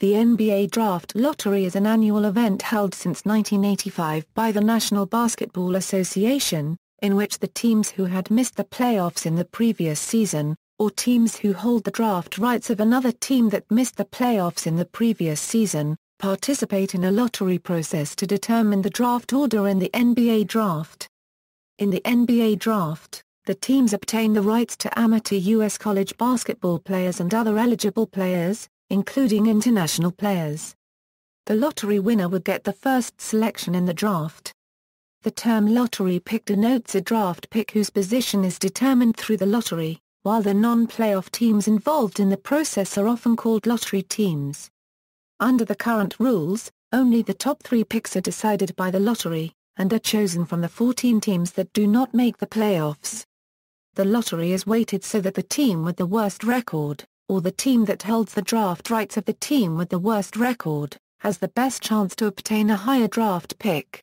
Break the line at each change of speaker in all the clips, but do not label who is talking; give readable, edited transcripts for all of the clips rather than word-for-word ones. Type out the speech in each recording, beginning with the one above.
The NBA Draft Lottery is an annual event held since 1985 by the National Basketball Association, in which the teams who had missed the playoffs in the previous season, or teams who hold the draft rights of another team that missed the playoffs in the previous season, participate in a lottery process to determine the draft order in the NBA Draft. In the NBA Draft, the teams obtain the rights to amateur U.S. college basketball players and other eligible players, including international players. The lottery winner would get the first selection in the draft. The term lottery pick denotes a draft pick whose position is determined through the lottery, while the non-playoff teams involved in the process are often called lottery teams. Under the current rules, only the top 3 picks are decided by the lottery, and are chosen from the 14 teams that do not make the playoffs. The lottery is weighted so that the team with the worst record, or the team that holds the draft rights of the team with the worst record, has the best chance to obtain a higher draft pick.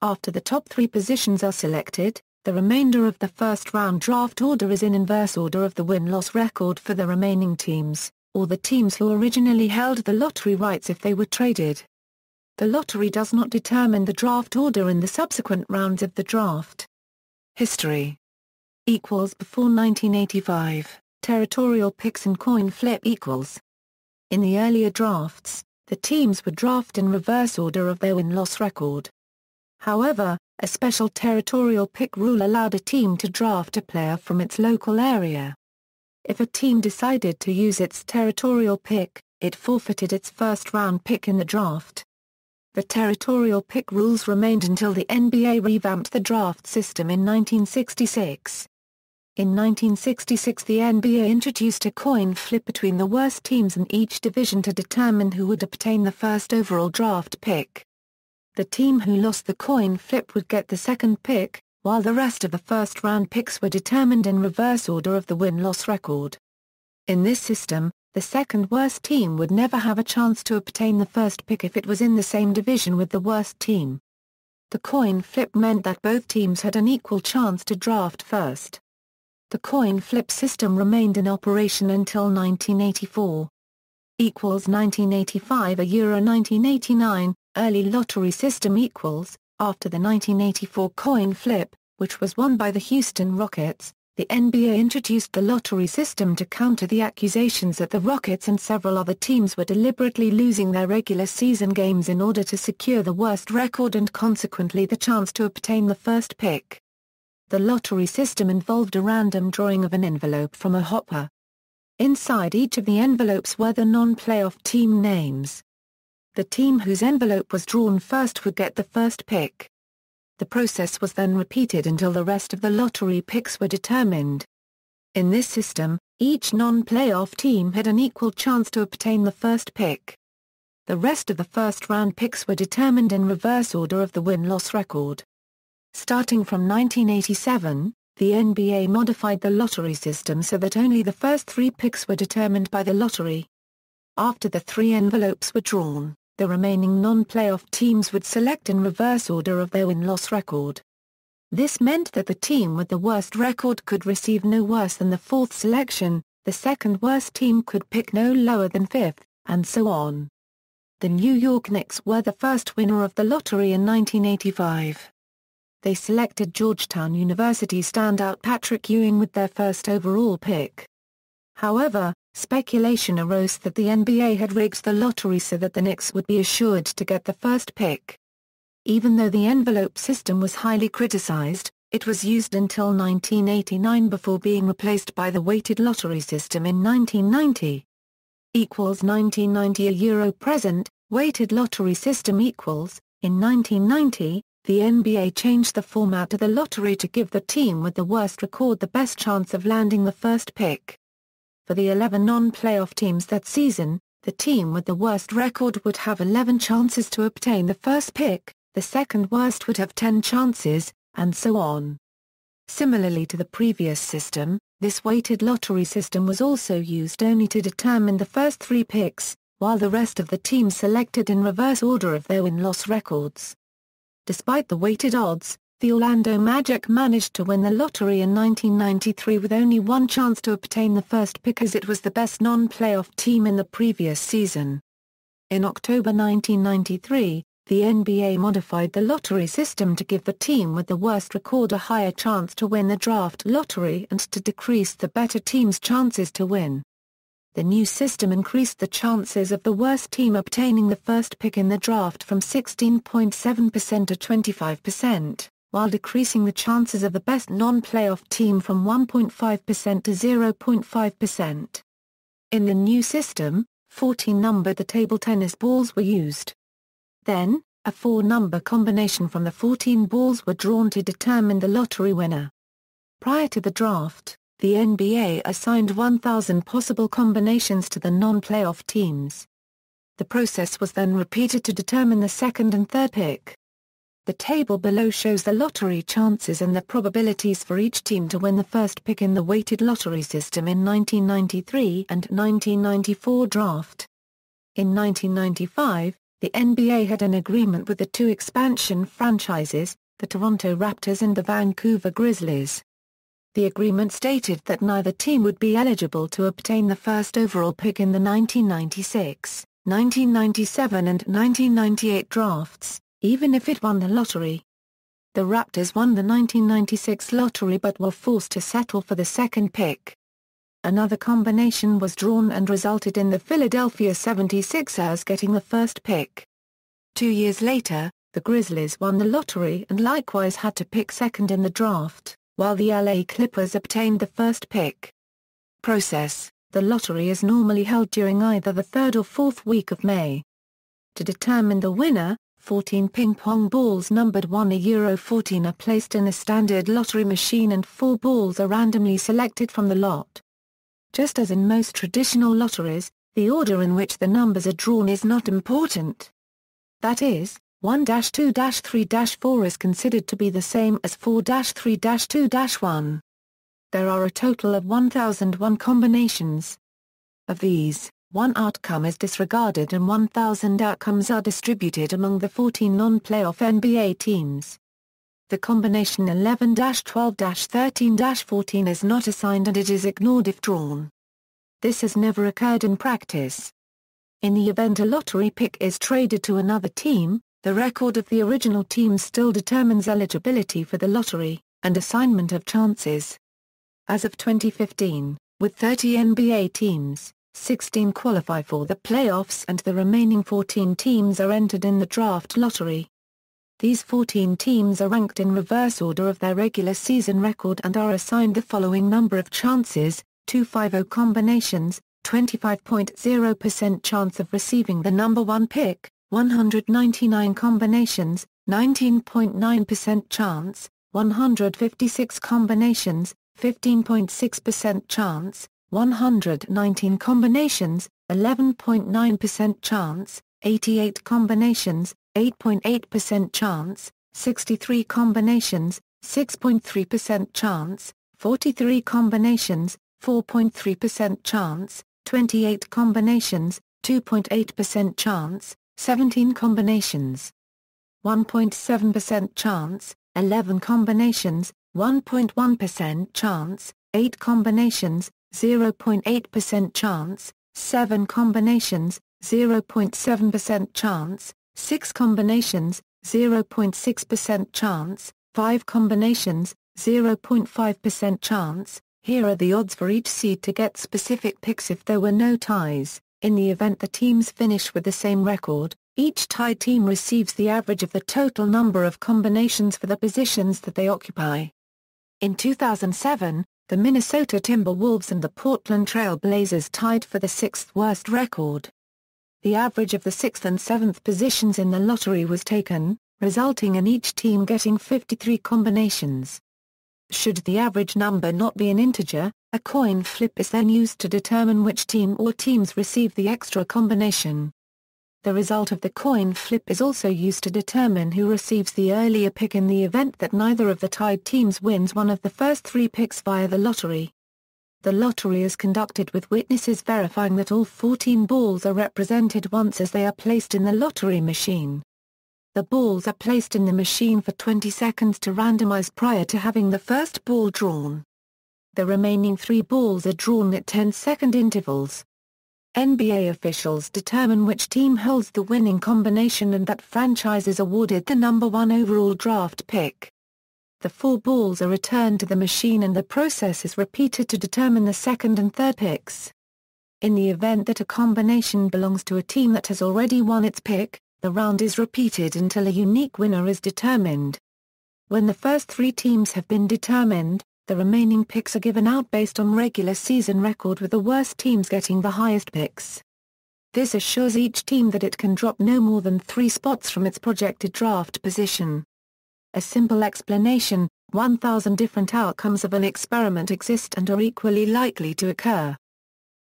After the top 3 positions are selected, the remainder of the first-round draft order is in inverse order of the win-loss record for the remaining teams, or the teams who originally held the lottery rights if they were traded. The lottery does not determine the draft order in the subsequent rounds of the draft. History Before 1985. Territorial picks and coin flip equals. In the earlier drafts, the teams would draft in reverse order of their win-loss record. However, a special territorial pick rule allowed a team to draft a player from its local area. If a team decided to use its territorial pick, it forfeited its first-round pick in the draft. The territorial pick rules remained until the NBA revamped the draft system in 1966. In 1966 the NBA introduced a coin flip between the worst teams in each division to determine who would obtain the first overall draft pick. The team who lost the coin flip would get the second pick, while the rest of the first-round picks were determined in reverse order of the win-loss record. In this system, the second-worst team would never have a chance to obtain the first pick if it was in the same division with the worst team. The coin flip meant that both teams had an equal chance to draft first. The coin flip system remained in operation until 1984. 1985 Euro 1989, early lottery system after the 1984 coin flip, which was won by the Houston Rockets, the NBA introduced the lottery system to counter the accusations that the Rockets and several other teams were deliberately losing their regular season games in order to secure the worst record and consequently the chance to obtain the first pick. The lottery system involved a random drawing of an envelope from a hopper. Inside each of the envelopes were the non-playoff team names. The team whose envelope was drawn first would get the first pick. The process was then repeated until the rest of the lottery picks were determined. In this system, each non-playoff team had an equal chance to obtain the first pick. The rest of the first-round picks were determined in reverse order of the win-loss record. Starting from 1987, the NBA modified the lottery system so that only the first 3 picks were determined by the lottery. After the 3 envelopes were drawn, the remaining non-playoff teams would select in reverse order of their win-loss record. This meant that the team with the worst record could receive no worse than the 4th selection, the second-worst team could pick no lower than 5th, and so on. The New York Knicks were the first winner of the lottery in 1985. They selected Georgetown University standout Patrick Ewing with their first overall pick. However, speculation arose that the NBA had rigged the lottery so that the Knicks would be assured to get the first pick. Even though the envelope system was highly criticized, it was used until 1989 before being replaced by the weighted lottery system in 1990. 1990 Euro present, weighted lottery system In 1990, the NBA changed the format of the lottery to give the team with the worst record the best chance of landing the first pick. For the 11 non-playoff teams that season, the team with the worst record would have 11 chances to obtain the first pick, the second worst would have 10 chances, and so on. Similarly to the previous system, this weighted lottery system was also used only to determine the first 3 picks, while the rest of the teams selected in reverse order of their win-loss records. Despite the weighted odds, the Orlando Magic managed to win the lottery in 1993 with only 1 chance to obtain the first pick as it was the best non-playoff team in the previous season. In October 1993, the NBA modified the lottery system to give the team with the worst record a higher chance to win the draft lottery and to decrease the better team's chances to win. The new system increased the chances of the worst team obtaining the first pick in the draft from 16.7% to 25%, while decreasing the chances of the best non-playoff team from 1.5% to 0.5%. In the new system, 14 numbered the table tennis balls were used. Then, a 4-number combination from the 14 balls were drawn to determine the lottery winner. Prior to the draft, the NBA assigned 1,000 possible combinations to the non-playoff teams. The process was then repeated to determine the second and third pick. The table below shows the lottery chances and the probabilities for each team to win the first pick in the weighted lottery system in 1993 and 1994 draft. In 1995, the NBA had an agreement with the two expansion franchises, the Toronto Raptors and the Vancouver Grizzlies. The agreement stated that neither team would be eligible to obtain the first overall pick in the 1996, 1997 and 1998 drafts, even if it won the lottery. The Raptors won the 1996 lottery but were forced to settle for the second pick. Another combination was drawn and resulted in the Philadelphia 76ers getting the first pick. 2 years later, the Grizzlies won the lottery and likewise had to pick second in the draft, while the LA Clippers obtained the first pick. Process: the lottery is normally held during either the third or fourth week of May. To determine the winner, 14 ping-pong balls numbered 1/14 are placed in a standard lottery machine and 4 balls are randomly selected from the lot. Just as in most traditional lotteries, the order in which the numbers are drawn is not important. That is, 1-2-3-4 is considered to be the same as 4-3-2-1. There are a total of 1,001 combinations. Of these, 1 outcome is disregarded and 1,000 outcomes are distributed among the 14 non-playoff NBA teams. The combination 11-12-13-14 is not assigned and it is ignored if drawn. This has never occurred in practice. In the event a lottery pick is traded to another team, the record of the original team still determines eligibility for the lottery, and assignment of chances. As of 2015, with 30 NBA teams, 16 qualify for the playoffs and the remaining 14 teams are entered in the draft lottery. These 14 teams are ranked in reverse order of their regular season record and are assigned the following number of chances: 250 combinations, 25.0% chance of receiving the number 1 pick, 199 combinations, 19.9% chance, 156 combinations, 15.6% chance, 119 combinations, 11.9% chance, 88 combinations, 8.8% chance, 63 combinations, 6.3% chance, 43 combinations, 4.3% chance, 28 combinations, 2.8% chance, 17 combinations, 1.7% chance, 11 combinations, 1.1% chance, 8 combinations, 0.8% chance, 7 combinations, 0.7% chance, 6 combinations, 0.6% chance, 5 combinations, 0.5% chance. Here are the odds for each seed to get specific picks if there were no ties. In the event the teams finish with the same record, each tied team receives the average of the total number of combinations for the positions that they occupy. In 2007, the Minnesota Timberwolves and the Portland Trail Blazers tied for the 6th worst record. The average of the 6th and 7th positions in the lottery was taken, resulting in each team getting 53 combinations. Should the average number not be an integer, a coin flip is then used to determine which team or teams receive the extra combination. The result of the coin flip is also used to determine who receives the earlier pick in the event that neither of the tied teams wins one of the first 3 picks via the lottery. The lottery is conducted with witnesses verifying that all 14 balls are represented once as they are placed in the lottery machine. The balls are placed in the machine for 20 seconds to randomize prior to having the first ball drawn. The remaining 3 balls are drawn at 10-second intervals. NBA officials determine which team holds the winning combination and that franchise is awarded the number 1 overall draft pick. The 4 balls are returned to the machine and the process is repeated to determine the second and third picks. In the event that a combination belongs to a team that has already won its pick, the round is repeated until a unique winner is determined. When the first 3 teams have been determined, the remaining picks are given out based on regular season record, with the worst teams getting the highest picks. This assures each team that it can drop no more than 3 spots from its projected draft position. A simple explanation: 1,000 different outcomes of an experiment exist and are equally likely to occur.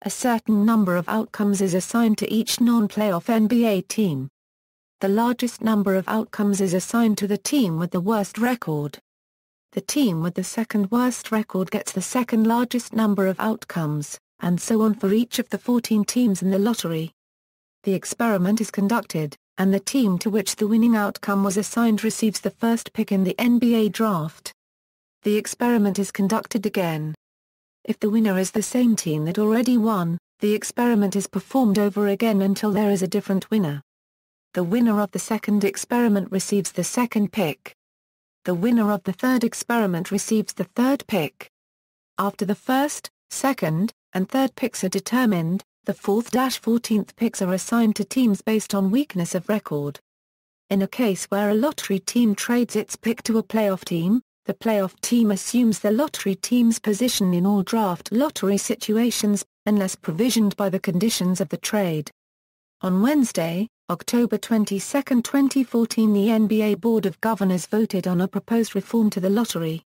A certain number of outcomes is assigned to each non-playoff NBA team. The largest number of outcomes is assigned to the team with the worst record. The team with the second worst record gets the second largest number of outcomes, and so on for each of the 14 teams in the lottery. The experiment is conducted, and the team to which the winning outcome was assigned receives the first pick in the NBA draft. The experiment is conducted again. If the winner is the same team that already won, the experiment is performed over again until there is a different winner. The winner of the second experiment receives the second pick. The winner of the third experiment receives the third pick. After the first, second, and third picks are determined, the 4th-14th picks are assigned to teams based on weakness of record. In a case where a lottery team trades its pick to a playoff team, the playoff team assumes the lottery team's position in all draft lottery situations, unless provisioned by the conditions of the trade. On Wednesday, October 22, 2014, the NBA Board of Governors voted on a proposed reform to the lottery.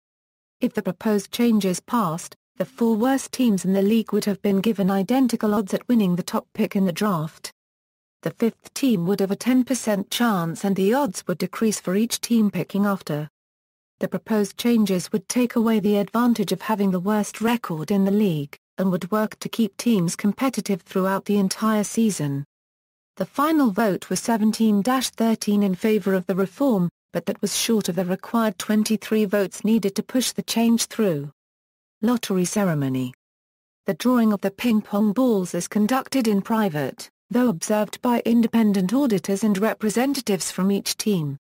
If the proposed changes passed, the 4 worst teams in the league would have been given identical odds at winning the top pick in the draft. The 5th team would have a 10% chance and the odds would decrease for each team picking after. The proposed changes would take away the advantage of having the worst record in the league, and would work to keep teams competitive throughout the entire season. The final vote was 17-13 in favor of the reform, but that was short of the required 23 votes needed to push the change through. Lottery ceremony. The drawing of the ping-pong balls is conducted in private, though observed by independent auditors and representatives from each team.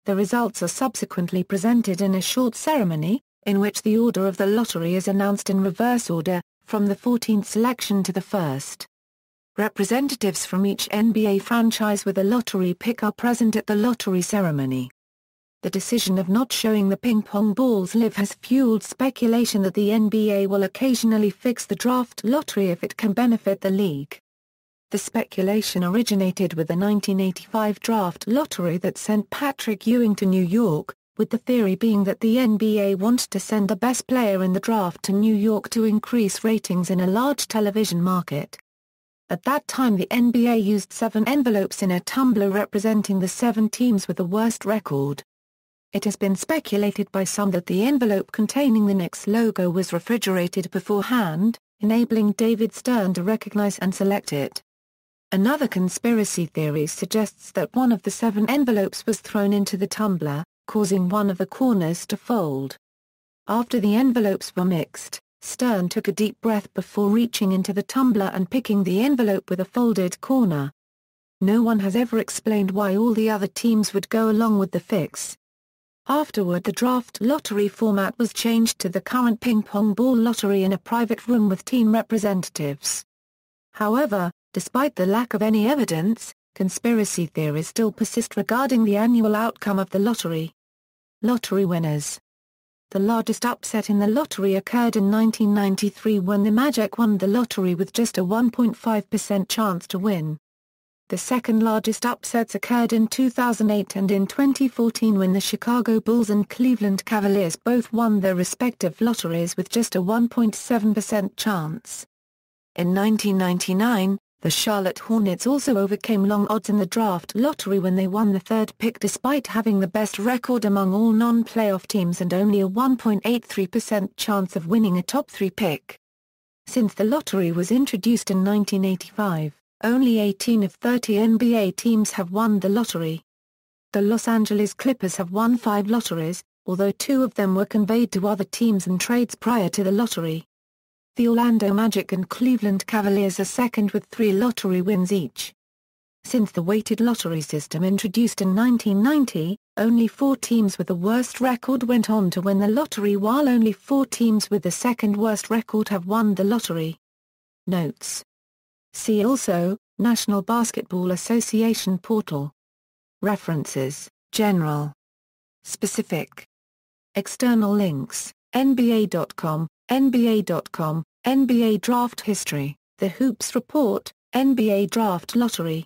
The results are subsequently presented in a short ceremony, in which the order of the lottery is announced in reverse order, from the 14th selection to the first. Representatives from each NBA franchise with a lottery pick are present at the lottery ceremony. The decision of not showing the ping-pong balls live has fueled speculation that the NBA will occasionally fix the draft lottery if it can benefit the league. The speculation originated with the 1985 draft lottery that sent Patrick Ewing to New York, with the theory being that the NBA wanted to send the best player in the draft to New York to increase ratings in a large television market. At that time the NBA used 7 envelopes in a tumbler representing the 7 teams with the worst record. It has been speculated by some that the envelope containing the Knicks logo was refrigerated beforehand, enabling David Stern to recognize and select it. Another conspiracy theory suggests that one of the 7 envelopes was thrown into the tumbler, causing one of the corners to fold. After the envelopes were mixed, Stern took a deep breath before reaching into the tumbler and picking the envelope with a folded corner. No one has ever explained why all the other teams would go along with the fix. Afterward, the draft lottery format was changed to the current ping-pong ball lottery in a private room with team representatives. However, despite the lack of any evidence, conspiracy theories still persist regarding the annual outcome of the lottery. Lottery winners. The largest upset in the lottery occurred in 1993 when the Magic won the lottery with just a 1.5% chance to win. The second largest upsets occurred in 2008 and in 2014 when the Chicago Bulls and Cleveland Cavaliers both won their respective lotteries with just a 1.7% chance. In 1999, the Charlotte Hornets also overcame long odds in the draft lottery when they won the third pick despite having the best record among all non-playoff teams and only a 1.83% chance of winning a top 3 pick. Since the lottery was introduced in 1985, only 18 of 30 NBA teams have won the lottery. The Los Angeles Clippers have won 5 lotteries, although 2 of them were conveyed to other teams in trades prior to the lottery. The Orlando Magic and Cleveland Cavaliers are second with 3 lottery wins each. Since the weighted lottery system introduced in 1990, only 4 teams with the worst record went on to win the lottery, while only 4 teams with the second worst record have won the lottery. Notes. See also, National Basketball Association portal. References, General. Specific. External links, NBA.com, NBA.com, NBA Draft History, The Hoops Report, NBA Draft Lottery.